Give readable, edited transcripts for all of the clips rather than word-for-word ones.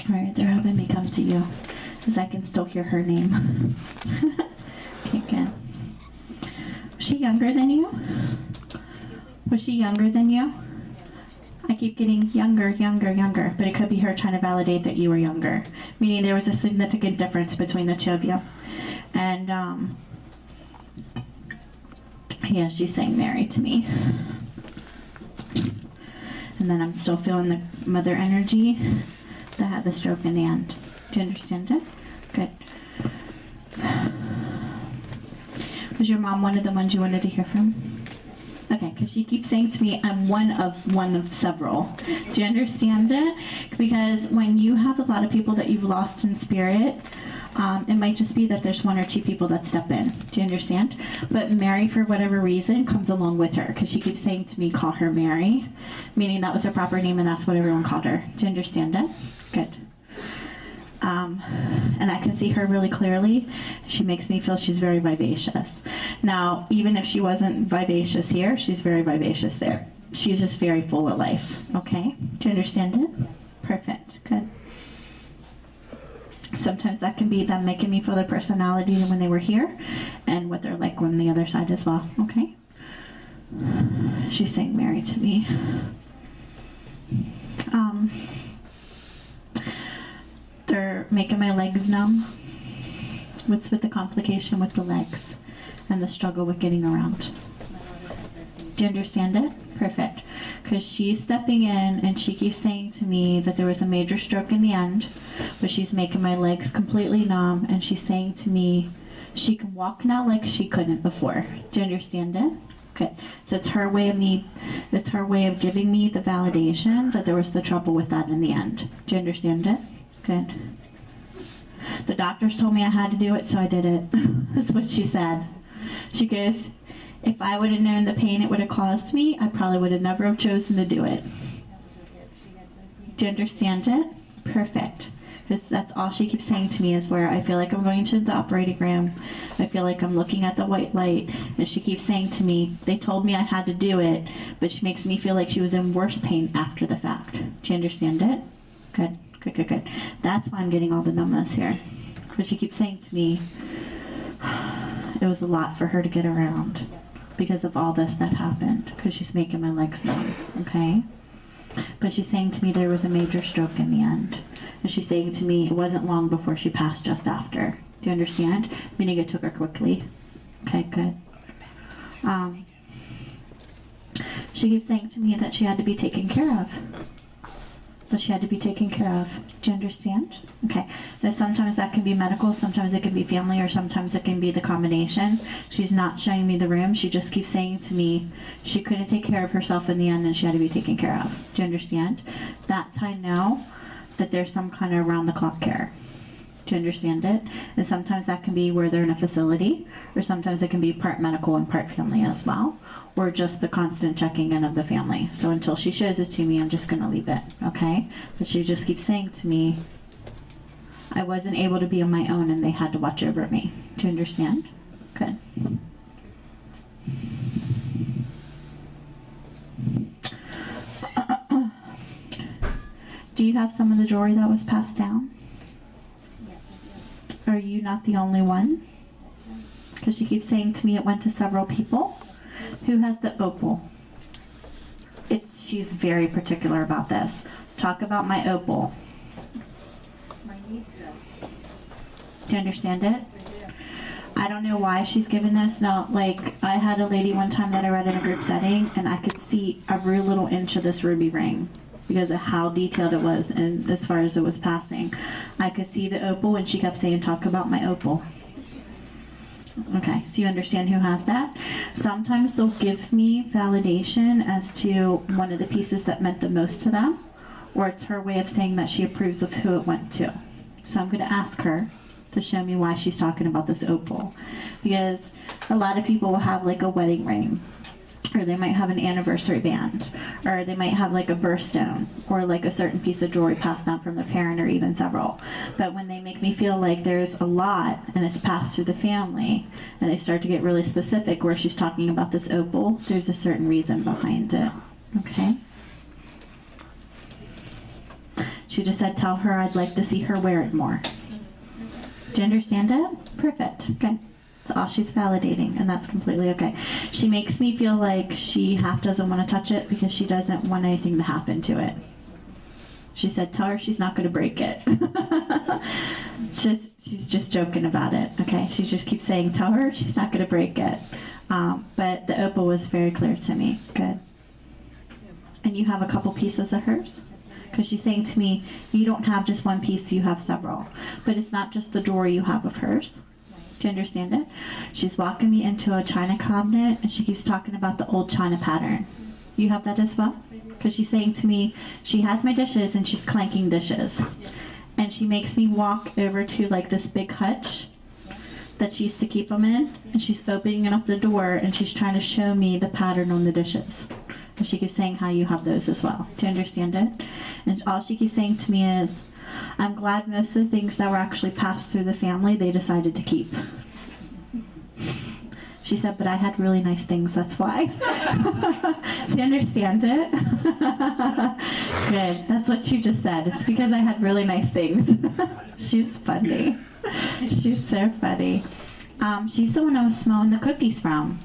Alright, they're having me come to you, because I can still hear her name. Okay, good. Was she younger than you? Was she younger than you? I keep getting younger, but it could be her trying to validate that you were younger, meaning there was a significant difference between the two of you. And, yeah, she's saying Mary to me. And then I'm still feeling the mother energy that had the stroke in the end. Do you understand it? Good. Was your mom one of the ones you wanted to hear from? Okay, because she keeps saying to me, I'm one of several. Do you understand it? Because when you have a lot of people that you've lost in spirit, it might just be that there's one or two people that step in. Do you understand? But Mary, for whatever reason, comes along with her, because she keeps saying to me, call her Mary, meaning that was her proper name and that's what everyone called her. Do you understand it? Good. And I can see her really clearly. She makes me feel she's very vivacious. Now, even if she wasn't vivacious here, she's very vivacious there. She's just very full of life. Okay? Do you understand it? Yes. Perfect. Good. Sometimes that can be them making me feel their personality when they were here and what they're like on the other side as well. Okay? She's saying Mary to me. They're making my legs numb. What's with the complication with the legs and the struggle with getting around? Do you understand it? Perfect. Because she's stepping in and she keeps saying to me that there was a major stroke in the end, but she's making my legs completely numb, and she's saying to me she can walk now like she couldn't before. Do you understand it? Good. So it's her way of giving me the validation that there was the trouble with that in the end. Do you understand it? Good. The doctors told me I had to do it, so I did it. That's what she said. She goes, if I would have known the pain it would have caused me, I probably would have never have chosen to do it. Do you understand it? Perfect. Because that's all she keeps saying to me is where I feel like I'm going to the operating room. I feel like I'm looking at the white light. And she keeps saying to me, they told me I had to do it, but she makes me feel like she was in worse pain after the fact. Do you understand it? Good. Good. That's why I'm getting all the numbness here. Because she keeps saying to me, it was a lot for her to get around because of all this that happened. Because she's making my legs numb, okay? But she's saying to me there was a major stroke in the end. And she's saying to me it wasn't long before she passed, just after. Do you understand? Meaning it took her quickly. Okay, good. She keeps saying to me that she had to be taken care of. That she had to be taken care of. Do you understand? Okay. That sometimes that can be medical, sometimes it can be family, or sometimes it can be the combination. She's not showing me the room. She just keeps saying to me she couldn't take care of herself in the end and she had to be taken care of. Do you understand? That's how I know that there's some kind of round-the-clock care. Do you understand it? And sometimes that can be where they're in a facility, or sometimes it can be part medical and part family as well, or just the constant checking in of the family. So until she shows it to me, I'm just going to leave it, okay? But she just keeps saying to me, I wasn't able to be on my own and they had to watch over me. Do you understand? Good. Do you have some of the jewelry that was passed down? Are you not the only one? That's right. Because she keeps saying to me it went to several people. Who has the opal? She's very particular about this. Talk about my opal. My niece does. Do you understand it? Yes, I do. I don't know why she's given this. Now, like, I had a lady one time that I read in a group setting, and I could see every little inch of this ruby ring because of how detailed it was, and as far as it was passing. I could see the opal, and she kept saying, talk about my opal. Okay, so you understand who has that? Sometimes they'll give me validation as to one of the pieces that meant the most to them, or it's her way of saying that she approves of who it went to. So I'm going to ask her to show me why she's talking about this opal. Because a lot of people will have like a wedding ring, or they might have an anniversary band, or they might have like a birthstone, or like a certain piece of jewelry passed down from their parent, or even several. But when they make me feel like there's a lot and it's passed through the family, and they start to get really specific where she's talking about this opal, there's a certain reason behind it. Okay? She She just said, tell her I'd like to see her wear it more. Do you understand it? Perfect. Okay. That's all she's validating, and that's completely okay. She makes me feel like she half doesn't want to touch it because she doesn't want anything to happen to it. She said, tell her she's not going to break it. She's just joking about it, okay? She just keeps saying, tell her she's not going to break it. But the opal was very clear to me. Good. And you have a couple pieces of hers? Because she's saying to me, you don't have just one piece, you have several. But it's not just the drawer you have of hers. Do you understand it? She's walking me into a china cabinet, and she keeps talking about the old china pattern. You have that as well? Because she's saying to me, she has my dishes, and she's clanking dishes. And she makes me walk over to like this big hutch that she used to keep them in, and she's opening up the door, and she's trying to show me the pattern on the dishes. And she keeps saying how you have those as well. Do you understand it? And all she keeps saying to me is, I'm glad most of the things that were actually passed through the family, they decided to keep. She said, but I had really nice things, that's why. Do you understand it? Good. That's what she just said. It's because I had really nice things. She's funny. She's so funny. She's the one I was smelling the cookies from.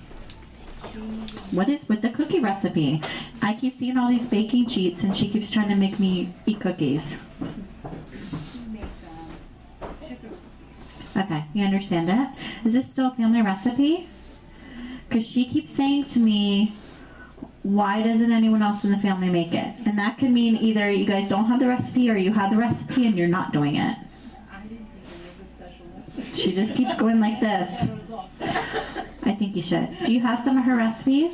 What is with the cookie recipe? I keep seeing all these baking sheets, and she keeps trying to make me eat cookies. Okay, you understand it? Is this still a family recipe? Because she keeps saying to me, why doesn't anyone else in the family make it? And that could mean either you guys don't have the recipe, or you have the recipe and you're not doing it. I didn't think it was a special recipe. She just keeps going like this. I think you should. Do you have some of her recipes?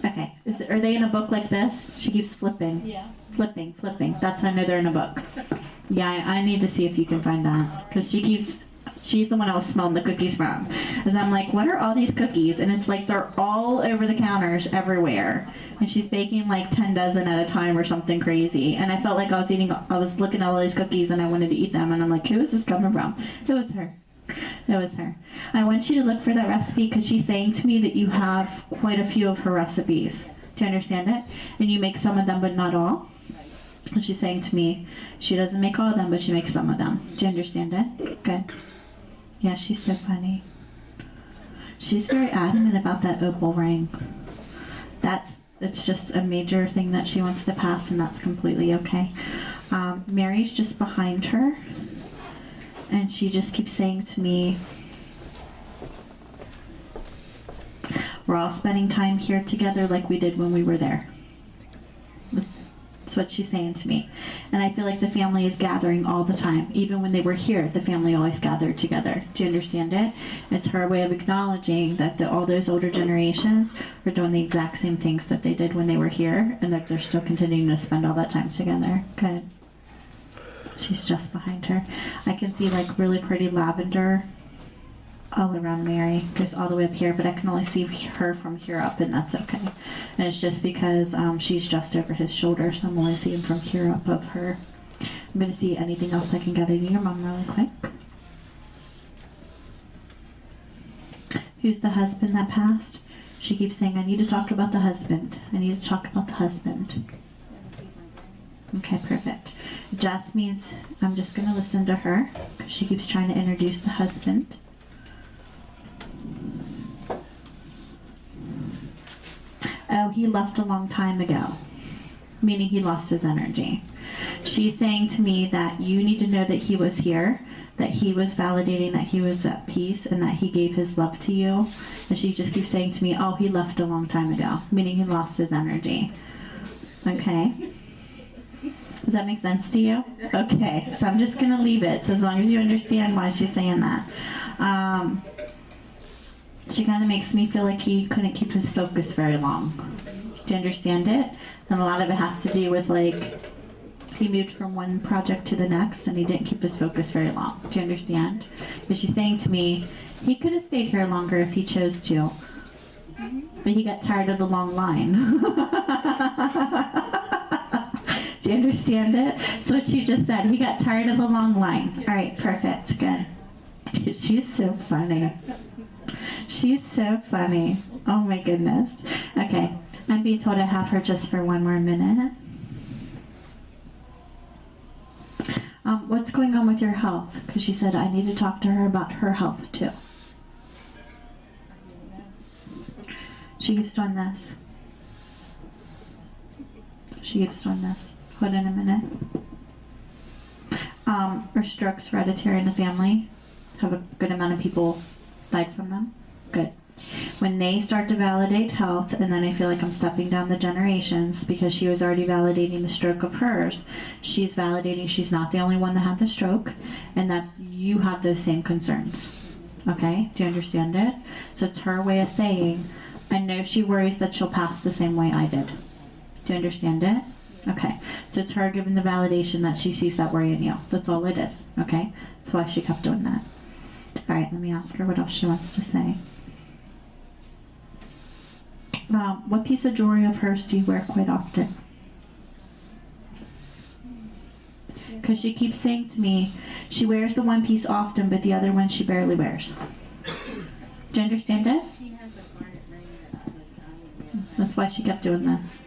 Okay. Are they in a book like this? She keeps flipping. Yeah. Flipping. That's how I know they're in a book. Yeah, I need to see if you can find that. Because she's the one I was smelling the cookies from. Because I'm like, what are all these cookies? And it's like they're all over the counters everywhere. And she's baking like 10 dozen at a time or something crazy. And I felt like I was looking at all these cookies and I wanted to eat them. And I'm like, who is this coming from? It was her. It was her. I want you to look for that recipe because she's saying to me that you have quite a few of her recipes. Do you understand it? And you make some of them, but not all. And she's saying to me, she doesn't make all of them, but she makes some of them. Do you understand it? Good. Yeah, she's so funny. She's very adamant about that opal ring. It's just a major thing that she wants to pass, and that's completely okay. Mary's just behind her, and she just keeps saying to me, we're all spending time here together like we did when we were there. That's what she's saying to me. And I feel like the family is gathering all the time. Even when they were here, the family always gathered together. Do you understand it? It's her way of acknowledging that all those older generations are doing the exact same things that they did when they were here, and that they're still continuing to spend all that time together. Good. She's just behind her. I can see like really pretty lavender all around Mary. Goes all the way up here, but I can only see her from here up, and that's okay. And it's just because she's just over his shoulder, so I'm only seeing from here up of her. I'm going to see anything else I can get into your mom really quick. Who's the husband that passed? She keeps saying, I need to talk about the husband. I need to talk about the husband. Okay, perfect. Jess means I'm just going to listen to her because she keeps trying to introduce the husband. Oh, he left a long time ago, meaning he lost his energy. She's saying to me that you need to know that he was here, that he was validating that he was at peace, and that he gave his love to you. And she just keeps saying to me, oh, he left a long time ago, meaning he lost his energy. Okay? Does that make sense to you? Okay, so I'm just going to leave it, so as long as you understand why she's saying that. She kind of makes me feel like he couldn't keep his focus very long. Do you understand it? And a lot of it has to do with like, he moved from one project to the next and he didn't keep his focus very long. Do you understand? Because she's saying to me, he could have stayed here longer if he chose to, but he got tired of the long line. Do you understand it? That's what she just said. He got tired of the long line. All right, perfect, good. She's so funny. She's so funny. Oh my goodness. Okay, I'm being told I have her just for one more minute. What's going on with your health? Because she said I need to talk to her about her health too. She keeps doing this. She keeps doing this. Hold on a minute. Are strokes hereditary in the family? Have a good amount of people died from them? Good. When they start to validate health, and then I feel like I'm stepping down the generations because she was already validating the stroke of hers, she's validating she's not the only one that had the stroke, and that you have those same concerns. Okay? Do you understand it? So it's her way of saying, I know she worries that she'll pass the same way I did. Do you understand it? Okay. So it's her giving the validation that she sees that worry in you. That's all it is. Okay? That's why she kept doing that. All right, let me ask her what else she wants to say. What piece of jewelry of hers do you wear quite often? Because she keeps saying to me, she wears the one piece often, but the other one she barely wears. Do you understand it? She has a garnet ring that I would wear. That's why she kept doing this.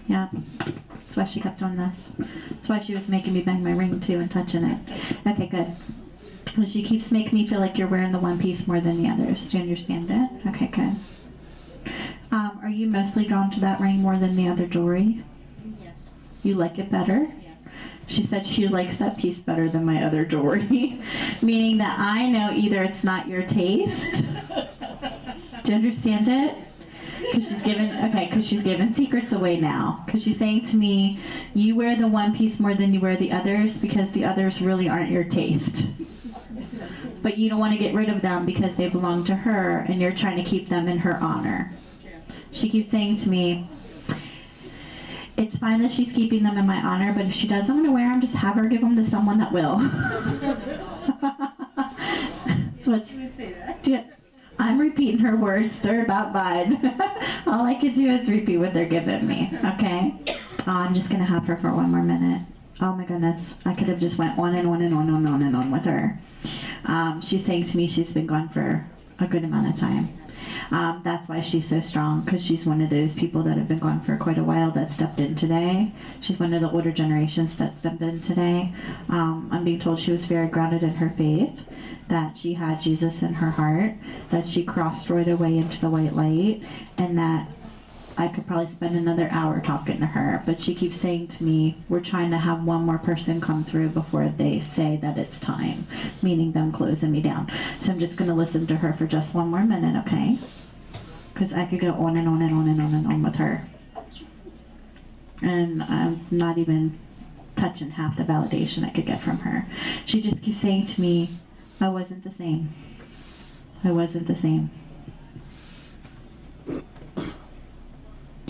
Yeah. That's why she kept doing this. That's why she was making me bang my ring too and touching it. Okay, good. Well, she keeps making me feel like you're wearing the one piece more than the others. Do you understand it? Okay, good. Are you mostly drawn to that ring more than the other jewelry? Yes. You like it better? Yes. She said she likes that piece better than my other jewelry. Meaning that I know either it's not your taste. Do you understand it? Because she's giving secrets away now. Because she's saying to me, you wear the one piece more than you wear the others because the others really aren't your taste. But you don't want to get rid of them because they belong to her and you're trying to keep them in her honor. She keeps saying to me, it's fine that she's keeping them in my honor, but if she doesn't want to wear them, just have her give them to someone that will. She would say that. I'm repeating her words. They're about vibe. All I could do is repeat what they're giving me, okay? I'm just going to have her for one more minute. Oh my goodness. I could have just went on and on and on and on and on with her. She's saying to me she's been gone for a good amount of time. That's why she's so strong, because she's one of those people that have been gone for quite a while that stepped in today. She's one of the older generations that stepped in today. I'm being told she was very grounded in her faith, that she had Jesus in her heart, that she crossed right away into the white light, and that I could probably spend another hour talking to her, but she keeps saying to me, we're trying to have one more person come through before they say that it's time, meaning them closing me down. So I'm just going to listen to her for just one more minute, okay? Because I could go on and on and on and on and on with her. And I'm not even touching half the validation I could get from her. She just keeps saying to me, I wasn't the same. I wasn't the same.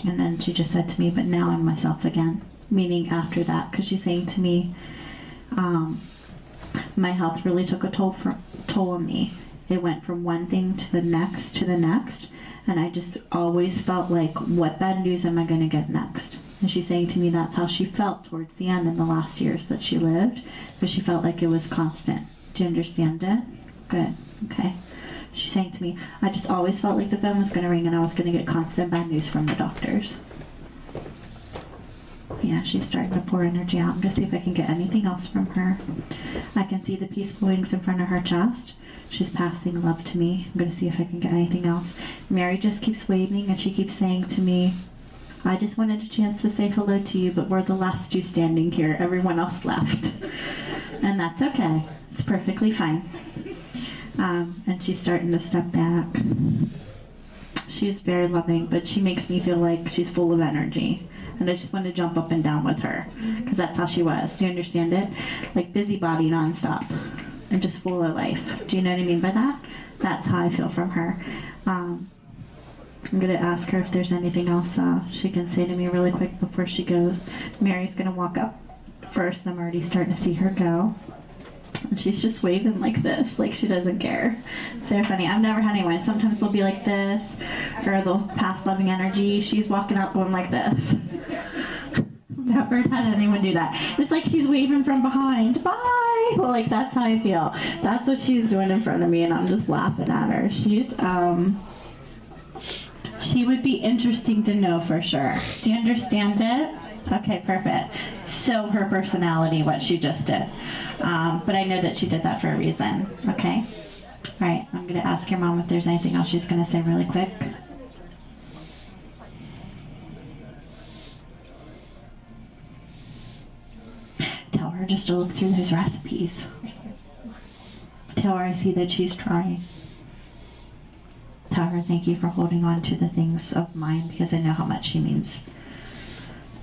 And then she just said to me, but now I'm myself again. Meaning after that, because she's saying to me, my health really took a toll on me. It went from one thing to the next, and I just always felt like, what bad news am I going to get next? And she's saying to me that's how she felt towards the end in the last years that she lived, because she felt like it was constant. Do you understand it? Good. Okay. She's saying to me, I just always felt like the phone was going to ring and I was going to get constant bad news from the doctors. Yeah, she's starting to pour energy out. I'm going to see if I can get anything else from her. I can see the peaceful wings in front of her chest. She's passing love to me. I'm going to see if I can get anything else. Mary just keeps waving and she keeps saying to me, I just wanted a chance to say hello to you, but we're the last two standing here. Everyone else left. And that's okay. It's perfectly fine. And she's starting to step back. She's very loving, but she makes me feel like she's full of energy. And I just want to jump up and down with her, because that's how she was. Do you understand it? Like busybody nonstop, and just full of life. Do you know what I mean by that? That's how I feel from her. I'm going to ask her if there's anything else she can say to me really quick before she goes. Mary's going to walk up first. I'm already starting to see her go. And she's just waving like this, like she doesn't care. So funny. I've never had anyone. Sometimes they'll be like this, or they'll pass loving energy. She's walking out going like this. Never had anyone do that. It's like she's waving from behind. Bye! Like, that's how I feel. That's what she's doing in front of me, and I'm just laughing at her. She would be interesting to know for sure. Do you understand it? Okay, perfect. so her personality what she just did. But I know that she did that for a reason. Okay? All right, I'm going to ask your mom if there's anything else she's going to say really quick. Tell her just to look through those recipes. Tell her I see that she's trying. Tell her thank you for holding on to the things of mine because I know how much she means.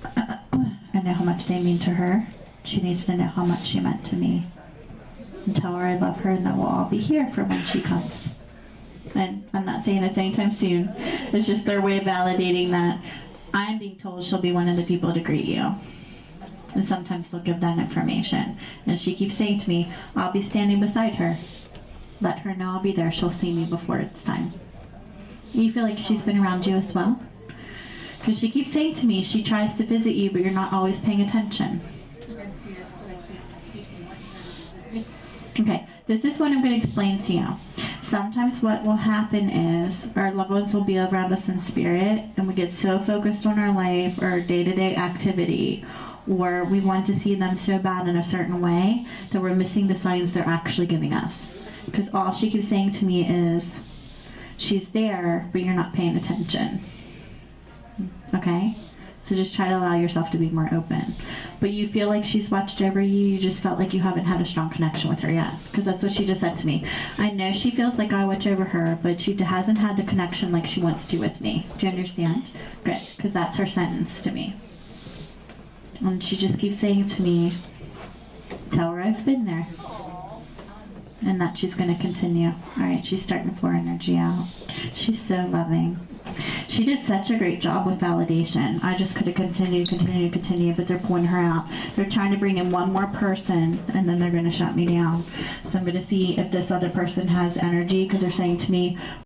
I know how much they mean to her. She needs to know how much she meant to me. And tell her I love her and that we'll all be here for when she comes. And I'm not saying it's anytime soon. It's just their way of validating that I'm being told she'll be one of the people to greet you. And sometimes they'll give that information. And she keeps saying to me, I'll be standing beside her. Let her know I'll be there. She'll see me before it's time. You feel like she's been around you as well? Because she keeps saying to me, she tries to visit you, but you're not always paying attention. Okay, this is what I'm going to explain to you. Sometimes what will happen is our loved ones will be around us in spirit, and we get so focused on our life or our day-to-day activity, or we want to see them so bad in a certain way that we're missing the signs they're actually giving us. Because all she keeps saying to me is, she's there, but you're not paying attention. Okay? So just try to allow yourself to be more open. But you feel like she's watched over you, you just felt like you haven't had a strong connection with her yet. Because that's what she just said to me. I know she feels like I watch over her, but she hasn't had the connection like she wants to with me. Do you understand? Good, because that's her sentence to me. And she just keeps saying to me, tell her I've been there. And that she's going to continue. All right, she's starting to pour energy out. She's so loving. She did such a great job with validation. I just could have continued, but they're pulling her out. They're trying to bring in one more person, and then they're going to shut me down. So I'm going to see if this other person has energy, because they're saying to me,